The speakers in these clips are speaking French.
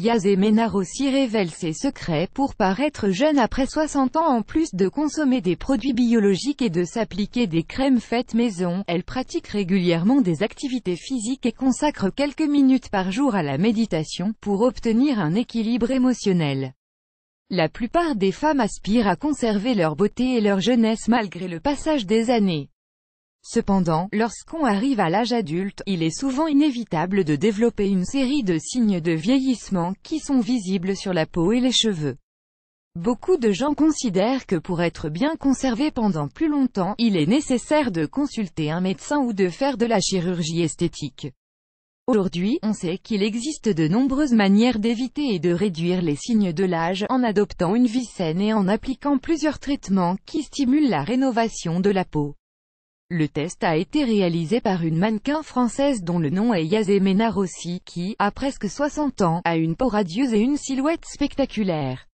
Yasemena Rossi révèle ses secrets pour paraître jeune après 60 ans. En plus de consommer des produits biologiques et de s'appliquer des crèmes faites maison, elle pratique régulièrement des activités physiques et consacre quelques minutes par jour à la méditation, pour obtenir un équilibre émotionnel. La plupart des femmes aspirent à conserver leur beauté et leur jeunesse malgré le passage des années. Cependant, lorsqu'on arrive à l'âge adulte, il est souvent inévitable de développer une série de signes de vieillissement qui sont visibles sur la peau et les cheveux. Beaucoup de gens considèrent que pour être bien conservé pendant plus longtemps, il est nécessaire de consulter un médecin ou de faire de la chirurgie esthétique. Aujourd'hui, on sait qu'il existe de nombreuses manières d'éviter et de réduire les signes de l'âge, en adoptant une vie saine et en appliquant plusieurs traitements qui stimulent la rénovation de la peau. Le test a été réalisé par une mannequin française dont le nom est Yasemena Rossi, qui, à presque 60 ans, a une peau radieuse et une silhouette spectaculaire.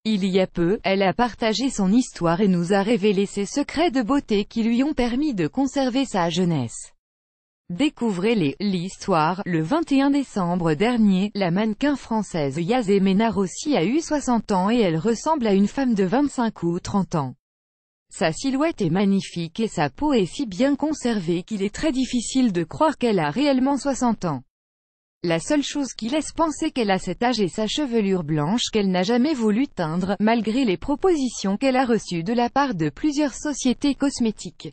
Il y a peu, elle a partagé son histoire et nous a révélé ses secrets de beauté qui lui ont permis de conserver sa jeunesse. Découvrez l'histoire. Le 21 décembre dernier, la mannequin française Yasemena Rossi a eu 60 ans et elle ressemble à une femme de 25 ou 30 ans. Sa silhouette est magnifique et sa peau est si bien conservée qu'il est très difficile de croire qu'elle a réellement 60 ans. La seule chose qui laisse penser qu'elle a cet âge est sa chevelure blanche qu'elle n'a jamais voulu teindre, malgré les propositions qu'elle a reçues de la part de plusieurs sociétés cosmétiques.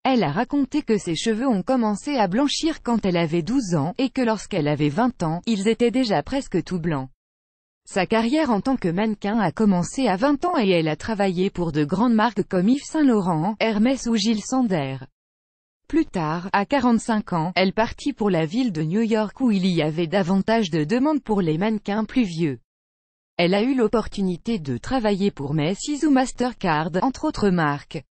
Elle a raconté que ses cheveux ont commencé à blanchir quand elle avait 12 ans, et que lorsqu'elle avait 20 ans, ils étaient déjà presque tout blancs. Sa carrière en tant que mannequin a commencé à 20 ans et elle a travaillé pour de grandes marques comme Yves Saint Laurent, Hermès ou Jil Sander. Plus tard, à 45 ans, elle partit pour la ville de New York où il y avait davantage de demandes pour les mannequins plus vieux. Elle a eu l'opportunité de travailler pour Macy's ou Mastercard, entre autres marques.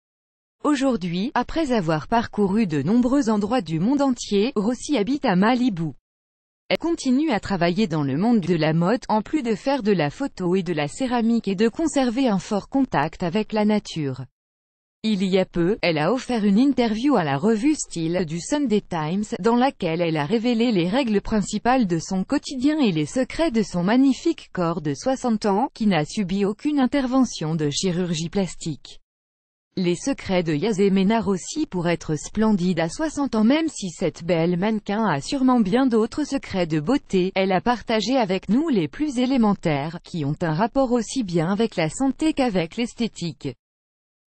Aujourd'hui, après avoir parcouru de nombreux endroits du monde entier, Rossi habite à Malibu. Elle continue à travailler dans le monde de la mode, en plus de faire de la photo et de la céramique et de conserver un fort contact avec la nature. Il y a peu, elle a offert une interview à la revue Style du Sunday Times, dans laquelle elle a révélé les règles principales de son quotidien et les secrets de son magnifique corps de 60 ans, qui n'a subi aucune intervention de chirurgie plastique. Les secrets de Yasemena Rossi pour être splendide à 60 ans. Même si cette belle mannequin a sûrement bien d'autres secrets de beauté, elle a partagé avec nous les plus élémentaires, qui ont un rapport aussi bien avec la santé qu'avec l'esthétique.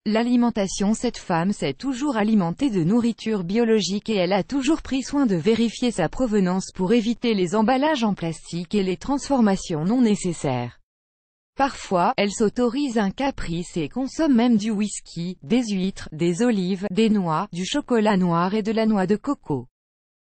L'alimentation. Cette femme s'est toujours alimentée de nourriture biologique et elle a toujours pris soin de vérifier sa provenance pour éviter les emballages en plastique et les transformations non nécessaires. Parfois, elle s'autorise un caprice et consomme même du whisky, des huîtres, des olives, des noix, du chocolat noir et de la noix de coco.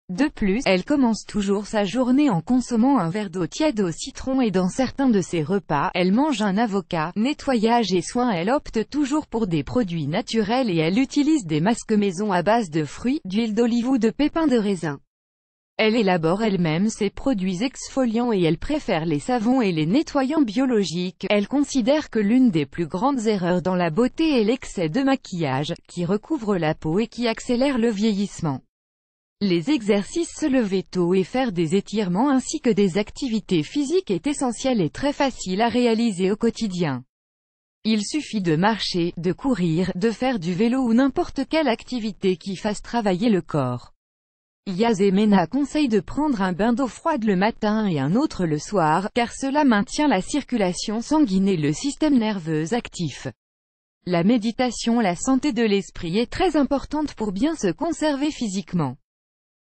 De plus, elle commence toujours sa journée en consommant un verre d'eau tiède au citron et dans certains de ses repas, elle mange un avocat. Nettoyage et soins. Elle opte toujours pour des produits naturels et elle utilise des masques maison à base de fruits, d'huile d'olive ou de pépins de raisin. Elle élabore elle-même ses produits exfoliants et elle préfère les savons et les nettoyants biologiques. Elle considère que l'une des plus grandes erreurs dans la beauté est l'excès de maquillage, qui recouvre la peau et qui accélère le vieillissement. Les exercices, se lever tôt et faire des étirements ainsi que des activités physiques est essentiel et très facile à réaliser au quotidien. Il suffit de marcher, de courir, de faire du vélo ou n'importe quelle activité qui fasse travailler le corps. Yasemena conseille de prendre un bain d'eau froide le matin et un autre le soir, car cela maintient la circulation sanguine et le système nerveux actif. La méditation. La santé de l'esprit est très importante pour bien se conserver physiquement.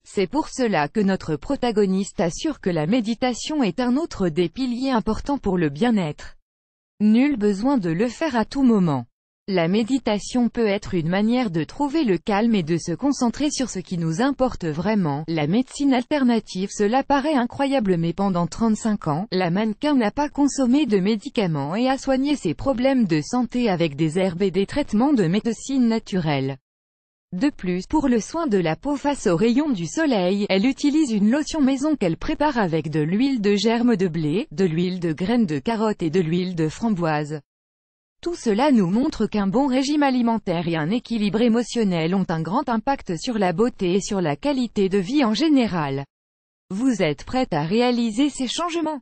C'est pour cela que notre protagoniste assure que la méditation est un autre des piliers importants pour le bien-être. Nul besoin de le faire à tout moment. La méditation peut être une manière de trouver le calme et de se concentrer sur ce qui nous importe vraiment. La médecine alternative. Cela paraît incroyable mais pendant 35 ans, la mannequin n'a pas consommé de médicaments et a soigné ses problèmes de santé avec des herbes et des traitements de médecine naturelle. De plus, pour le soin de la peau face aux rayons du soleil, elle utilise une lotion maison qu'elle prépare avec de l'huile de germe de blé, de l'huile de graines de carotte et de l'huile de framboise. Tout cela nous montre qu'un bon régime alimentaire et un équilibre émotionnel ont un grand impact sur la beauté et sur la qualité de vie en général. Vous êtes prête à réaliser ces changements?